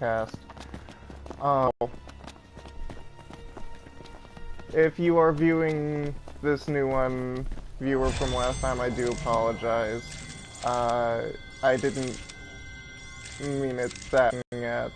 cast. Uh, if you are viewing this new one, viewer from last time, I do apologize. I didn't mean it that at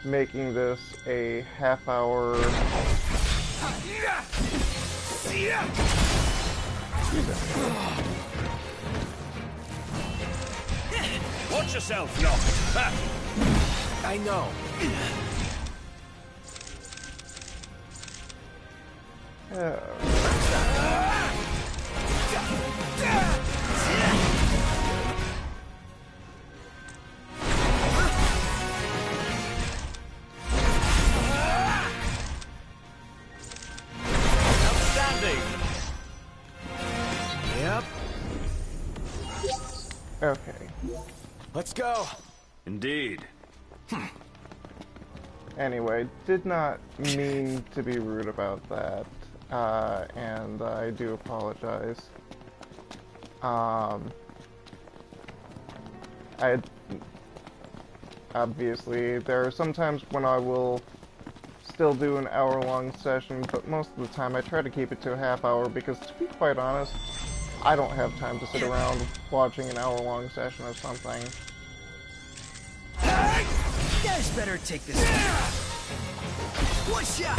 making this a half-hour. Watch yourself, Nock. I know. Outstanding. Yep. Okay. Let's go. Indeed. Anyway, did not mean to be rude about that, and I do apologize. Obviously, there are some times when I will still do an hour-long session, but most of the time I try to keep it to a half hour because, to be quite honest, I don't have time to sit around watching an hour-long session of something. You guys better take this. One shot.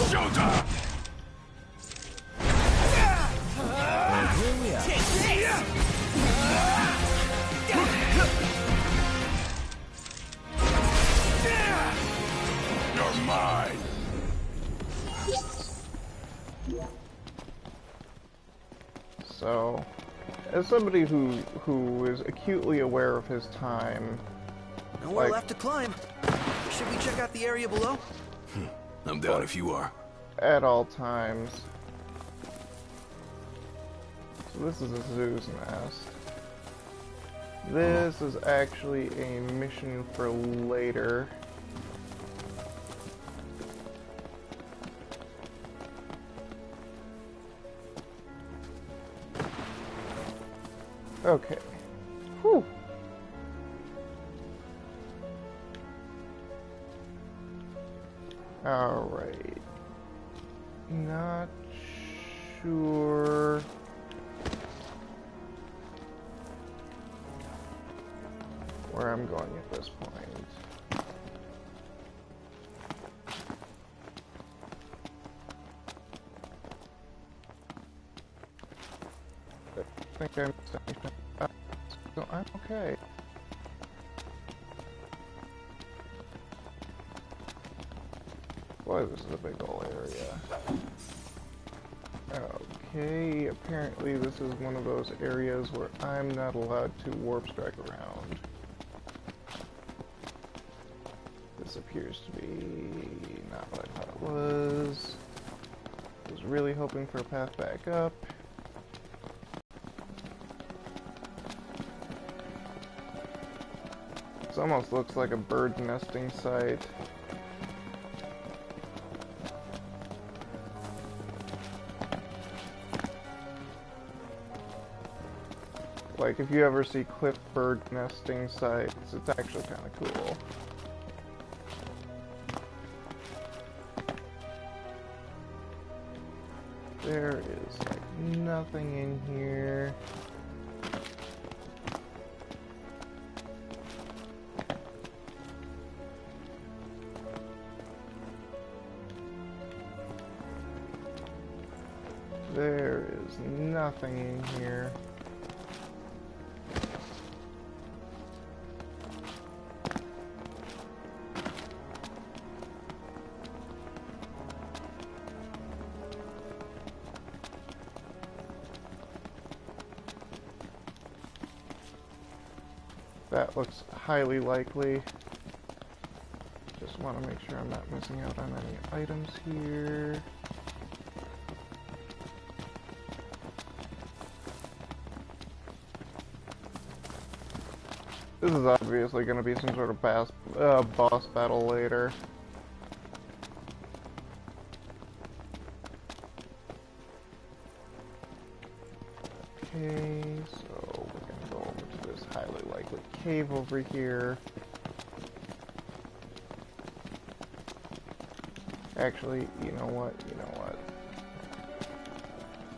Showtime! Here we are. You're mine. So, as somebody who is acutely aware of his time, Nowhere left to climb. Should we check out the area below? I'm down if you are. at all times. So this is a Zoo's Nest. This is actually a mission for later. Okay. Whew. Alright. Not sure. Where I'm going at this point. I think I'm so I'm okay. Boy, this is a big ol' area. Okay, apparently this is one of those areas where I'm not allowed to warp strike around. This appears to be not what I thought it was. I was really hoping for a path back up. This almost looks like a bird nesting site. Like, if you ever see cliff bird nesting sites, it's actually kind of cool. There is, like, nothing in here. There is nothing in here. That looks highly likely. Just want to make sure I'm not missing out on any items here. This is obviously going to be some sort of boss battle later. Okay, so we're going to go over to this highly likely cave over here. Actually, you know what?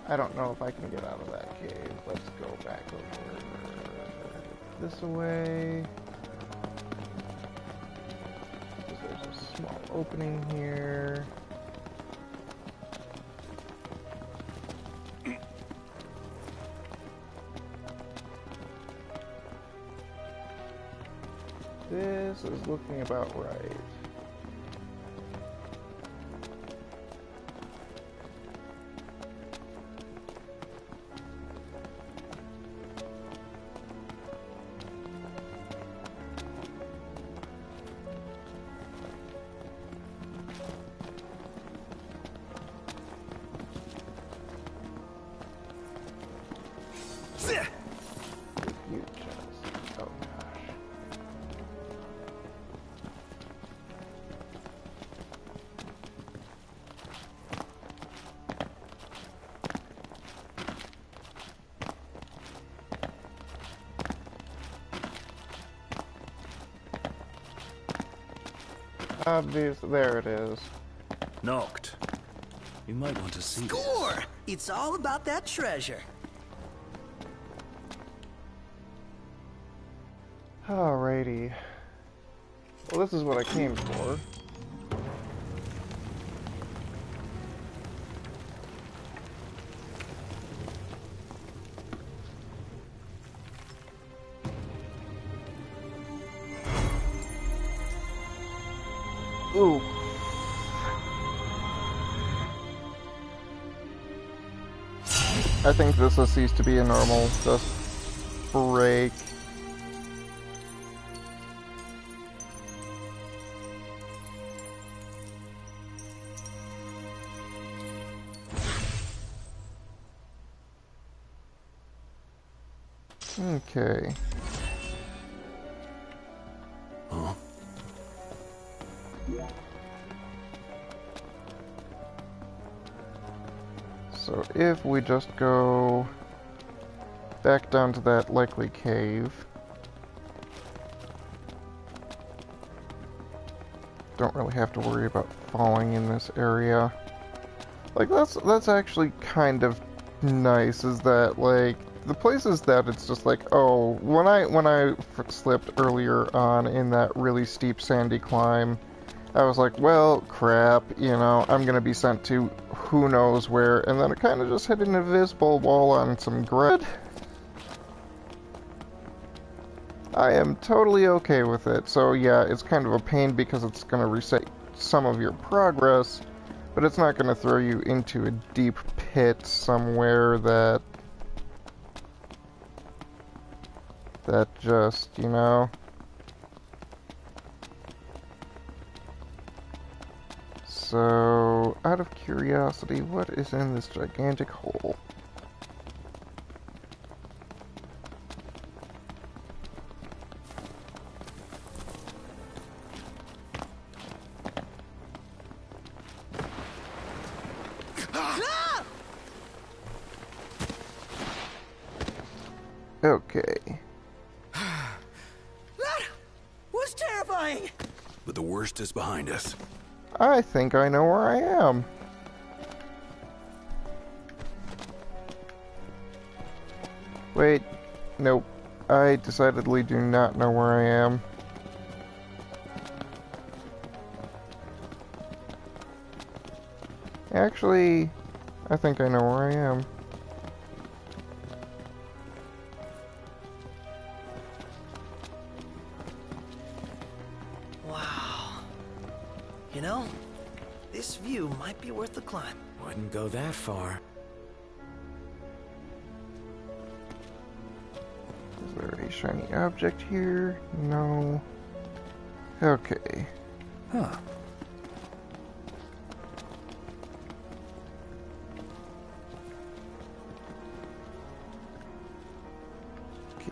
I don't know if I can get out of that cave. Let's go back over this way. There's a small opening here. This is looking about right. You just... oh gosh. Obvious, there it is. Noct. You might want to see this. Score! It's all about that treasure. Alrighty. Well, this is what I came for. Ooh. I think this will cease to be a normal just break. Okay. Huh? So if we just go back down to that likely cave. Don't really have to worry about falling in this area. Like that's actually kind of nice, is that like the places that it's just like, oh, when I slipped earlier on in that really steep sandy climb, I was like, well, crap, you know, I'm gonna be sent to who knows where, and then it kind of just hit an invisible wall on some grid. I am totally okay with it. So yeah, it's kind of a pain because it's gonna reset some of your progress, but it's not gonna throw you into a deep pit somewhere that just, you know. So, out of curiosity, what is in this gigantic hole? Okay. That was terrifying! But the worst is behind us. I think I know where I am. Wait, nope. I decidedly do not know where I am. Actually, I think I know where I am. Wow. You know, this view might be worth the climb. Wouldn't go that far. Is there a shiny object here? No. Okay. Huh.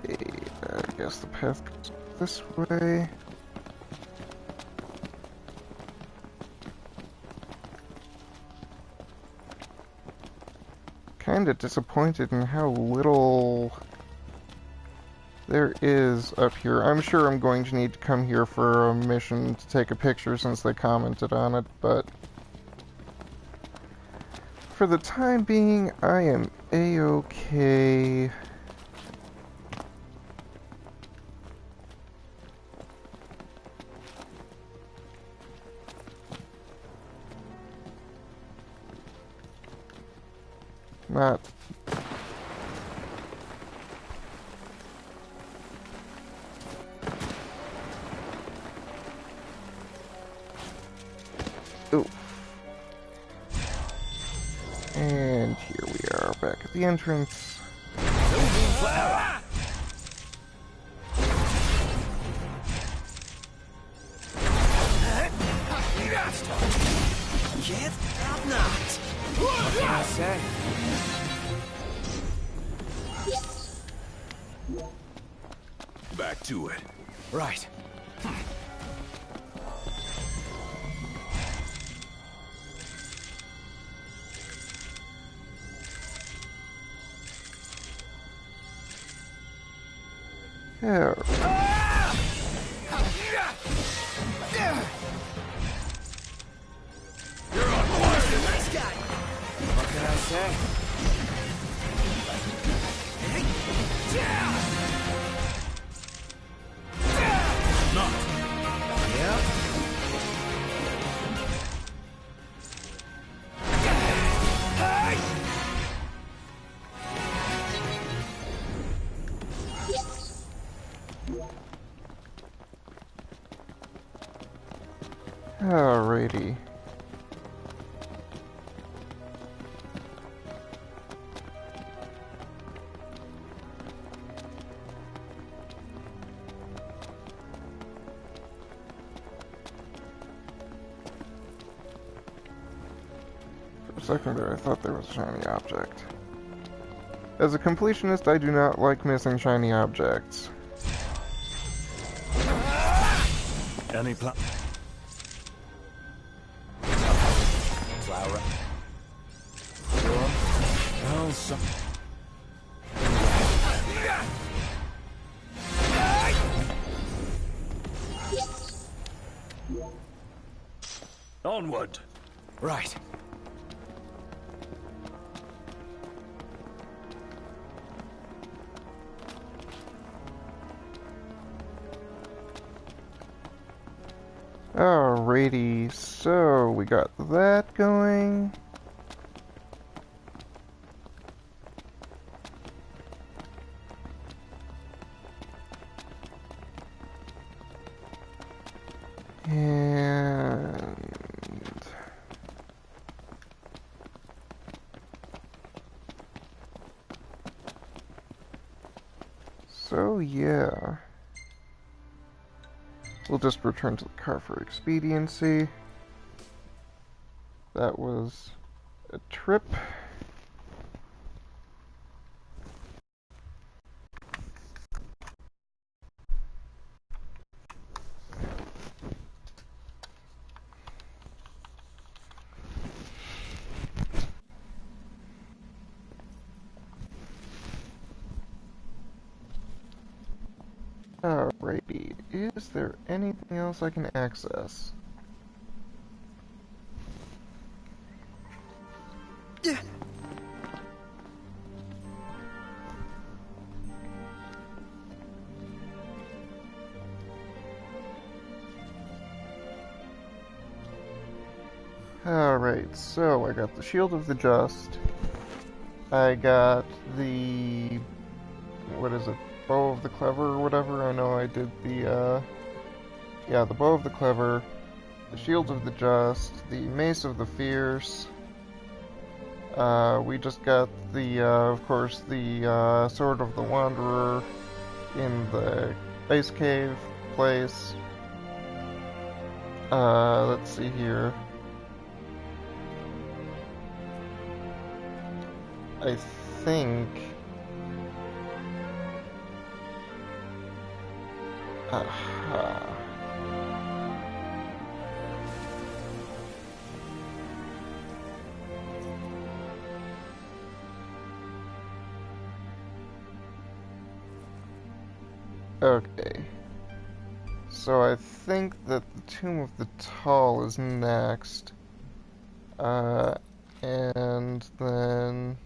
Okay, I guess the path goes this way. Kinda disappointed in how little there is up here. I'm sure I'm going to need to come here for a mission to take a picture since they commented on it, but for the time being, I am a-okay. Not... Ooh. And here we are back at the entrance. Get out knocked. What can I say? Back to it. Right. There. Nice guy. What can I say? Yep. Alrighty. For a second there, I thought there was a shiny object. As a completionist, I do not like missing shiny objects. Any plan? Flower. Sure. Well, some. Onward. Right. Alrighty, so we got that going. And so yeah. We'll just return to the car for expediency. That was a trip. Alrighty, is there anything else I can access? Alright, so I got the Shield of the Just. I got the... what is it? Bow of the Clever or whatever. I know I did the, yeah, the Bow of the Clever, the Shield of the Just, the Mace of the Fierce. We just got the, of course, the, Sword of the Wanderer in the Ice Cave place. Let's see here. I think... Aha. Okay. So I think that the Tomb of the Tall is next. And then...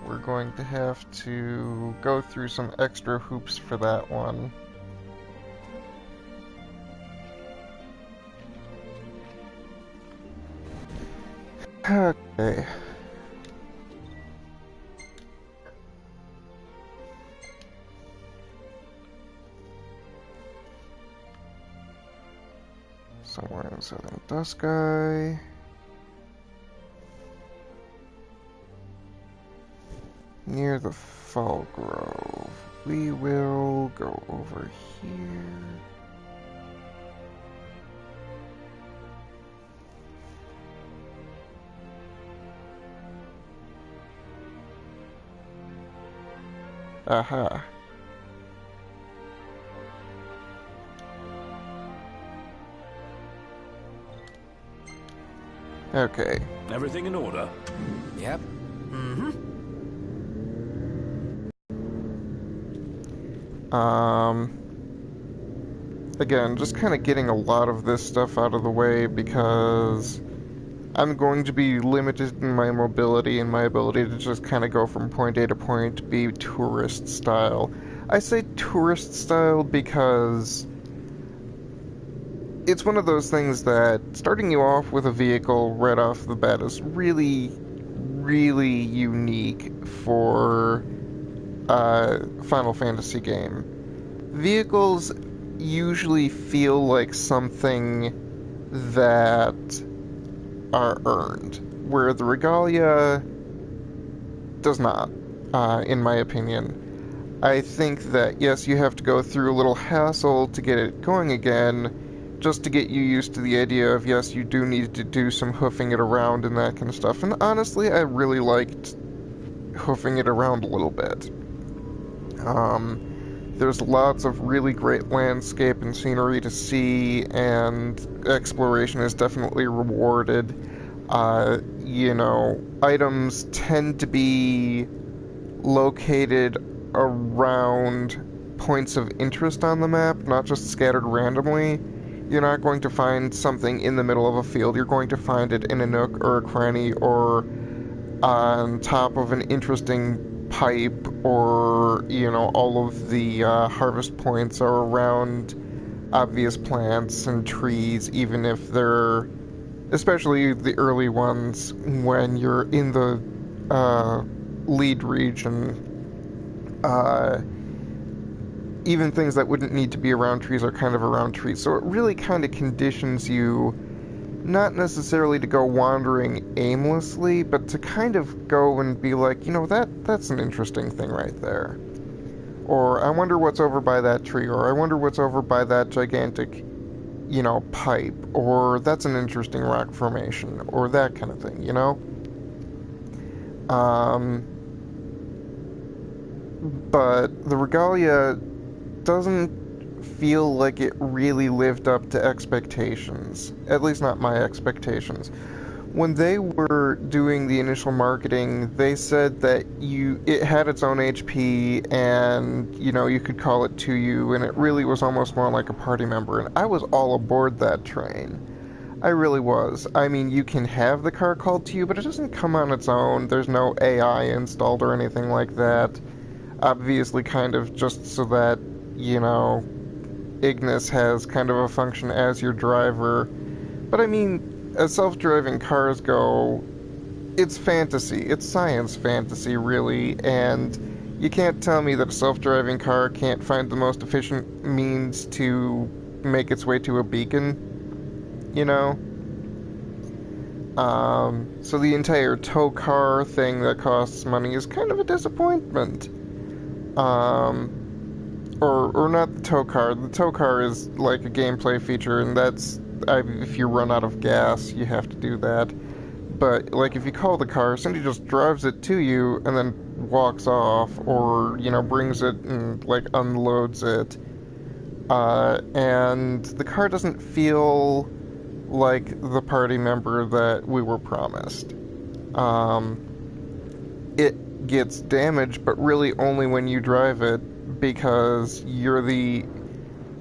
we're going to have to go through some extra hoops for that one. Okay. Somewhere in southern Duskai. Near the Fall Grove. We will go over here. Aha. Okay. Everything in order? Yep. Again, just kind of getting a lot of this stuff out of the way because I'm going to be limited in my mobility and my ability to just kind of go from point A to point B tourist style. I say tourist style because it's one of those things that starting you off with a vehicle right off the bat is really, really unique for a Final Fantasy game. Vehicles usually feel like something that are earned, where the Regalia does not, in my opinion. I think that, yes, you have to go through a little hassle to get it going again, just to get you used to the idea of, yes, you do need to do some hoofing it around and that kind of stuff. And honestly, I really liked hoofing it around a little bit. There's lots of really great landscape and scenery to see, and exploration is definitely rewarded. You know, items tend to be located around points of interest on the map, not just scattered randomly. You're not going to find something in the middle of a field. You're going to find it in a nook or a cranny or on top of an interesting pipe, or, you know, all of the harvest points are around obvious plants and trees, even if they're, especially the early ones, when you're in the lead region, even things that wouldn't need to be around trees are kind of around trees. So it really kind of conditions you not necessarily to go wandering aimlessly, but to kind of go and be like, you know, that's an interesting thing right there. Or, I wonder what's over by that tree, or I wonder what's over by that gigantic, you know, pipe, or that's an interesting rock formation, or that kind of thing, you know? But the Regalia doesn't feel like it really lived up to expectations. At least not my expectations. When they were doing the initial marketing, they said that it had its own HP and, you know, you could call it to you, and it really was almost more like a party member, and I was all aboard that train. I really was. I mean, you can have the car called to you, but it doesn't come on its own. There's no AI installed or anything like that. Obviously, kind of just so that, you know, Ignis has kind of a function as your driver. But I mean, as self-driving cars go, it's fantasy. It's science fantasy, really, and you can't tell me that a self-driving car can't find the most efficient means to make its way to a beacon, you know? So the entire tow car thing that costs money is kind of a disappointment. Or not the tow car. The tow car is like a gameplay feature, and that's, if you run out of gas, you have to do that. But, like, if you call the car, somebody just drives it to you and then walks off, or, you know, brings it and, like, unloads it. And the car doesn't feel like the party member that we were promised. it gets damaged, but really only when you drive it, because you're the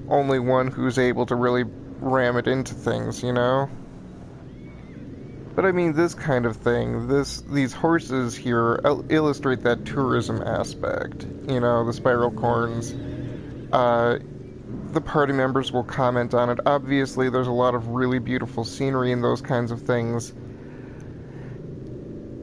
only one who's able to really ram it into things, you know? But I mean, this kind of thing, these horses here illustrate that tourism aspect. You know, the spiral corns. The party members will comment on it. Obviously, there's a lot of really beautiful scenery and those kinds of things.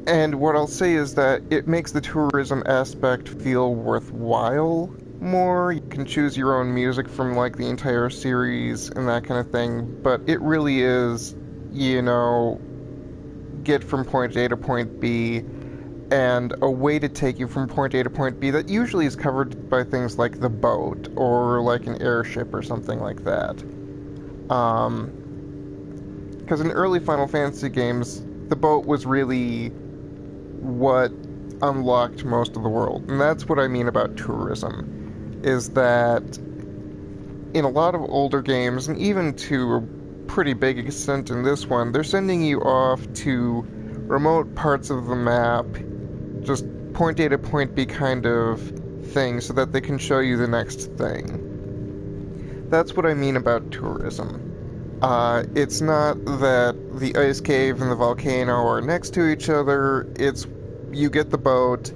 And what I'll say is that it makes the tourism aspect feel worthwhile more. You can choose your own music from, like, the entire series and that kind of thing. But it really is, you know, get from point A to point B, and a way to take you from point A to point B that usually is covered by things like the boat, or like an airship or something like that. Because in early Final Fantasy games, the boat was really what unlocked most of the world. And that's what I mean about tourism, is that in a lot of older games, and even to a pretty big extent in this one, they're sending you off to remote parts of the map, just point A to point B kind of thing, so that they can show you the next thing. That's what I mean about tourism. It's not that the ice cave and the volcano are next to each other. It's, you get the boat,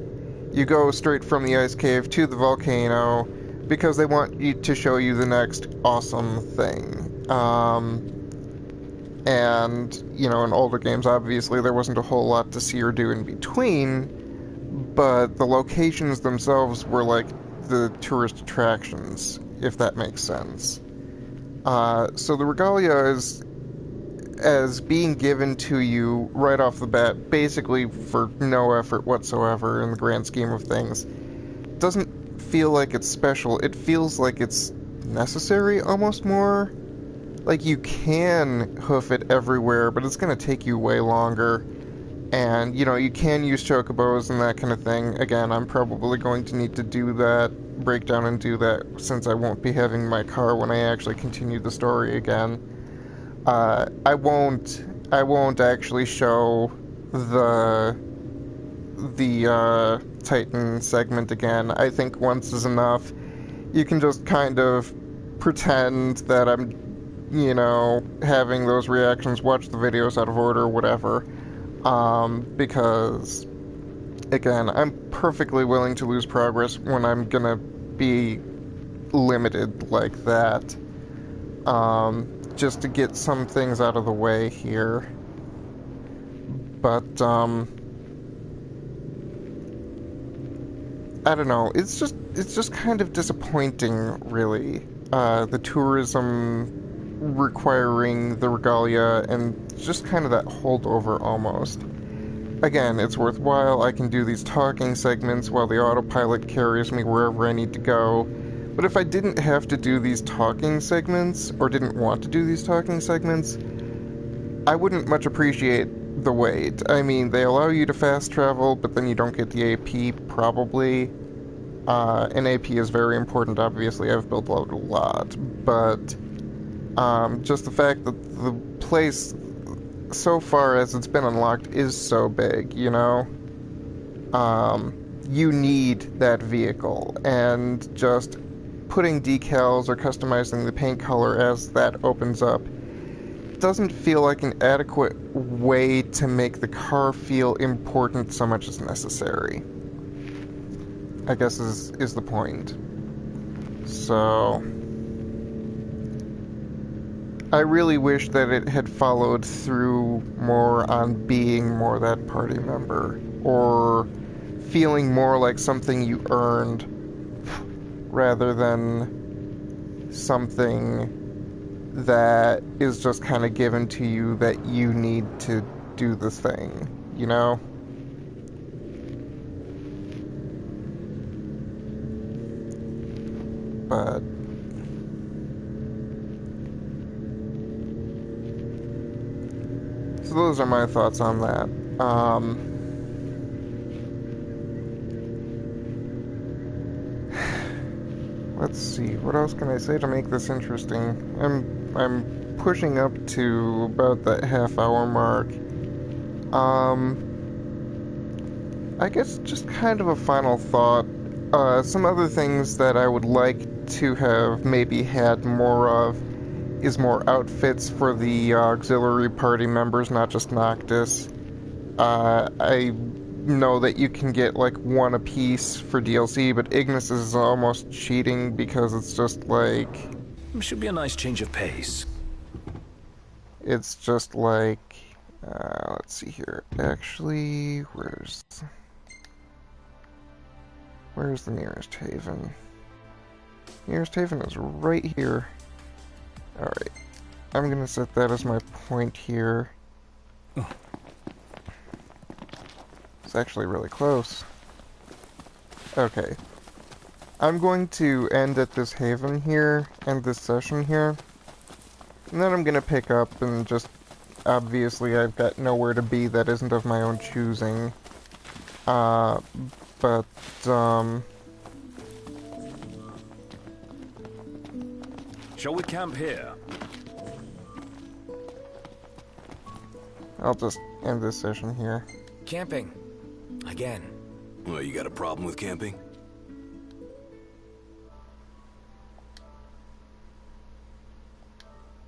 you go straight from the ice cave to the volcano, because they want you to show you the next awesome thing. And, you know, in older games, obviously, there wasn't a whole lot to see or do in between, but the locations themselves were like the tourist attractions, if that makes sense. So the regalia is, as being given to you right off the bat, basically for no effort whatsoever in the grand scheme of things, doesn't feel like it's special. It feels like it's necessary, almost more. Like, you can hoof it everywhere, but it's going to take you way longer. And, you know, you can use chocobos and that kind of thing. Again, I'm probably going to need to do that, break down and do that, since I won't be having my car when I actually continue the story again. I won't actually show the Titan segment again. I think once is enough. You can just kind of pretend that I'm, you know, having those reactions, watch the videos out of order, whatever. Because, again, I'm perfectly willing to lose progress when I'm gonna be limited like that. Just to get some things out of the way here. But, I don't know, it's just kind of disappointing, really. The tourism requiring the regalia, and just kind of that holdover almost. Again, it's worthwhile. I can do these talking segments while the autopilot carries me wherever I need to go. But if I didn't have to do these talking segments, or didn't want to do these talking segments, I wouldn't much appreciate the wait. I mean, they allow you to fast travel, but then you don't get the AP, probably. And AP is very important, obviously. I've built out a lot. But just the fact that the place, so far as it's been unlocked, is so big, you know? You need that vehicle, and just putting decals or customizing the paint color as that opens up doesn't feel like an adequate way to make the car feel important so much as necessary, I guess is the point. So I really wish that it had followed through more on being more that party member, or feeling more like something you earned rather than something that is just kind of given to you that you need to do the thing, you know? But so those are my thoughts on that. Let's see, what else can I say to make this interesting? I'm pushing up to about that half-hour mark. I guess just kind of a final thought. Some other things that I would like to have maybe had more of is more outfits for the auxiliary party members, not just Noctis. I know that you can get like one apiece for DLC, but Ignis is almost cheating because it's just like... Should be a nice change of pace. It's just like... let's see here. Actually, where's the nearest haven? Nearest haven is right here. Alright. I'm gonna set that as my point here. Oh. It's actually really close. Okay. I'm going to end at this haven here, end this session here. And then I'm gonna pick up and just... Obviously, I've got nowhere to be that isn't of my own choosing. Shall we camp here? I'll just end this session here. Camping. Again. Well, you got a problem with camping?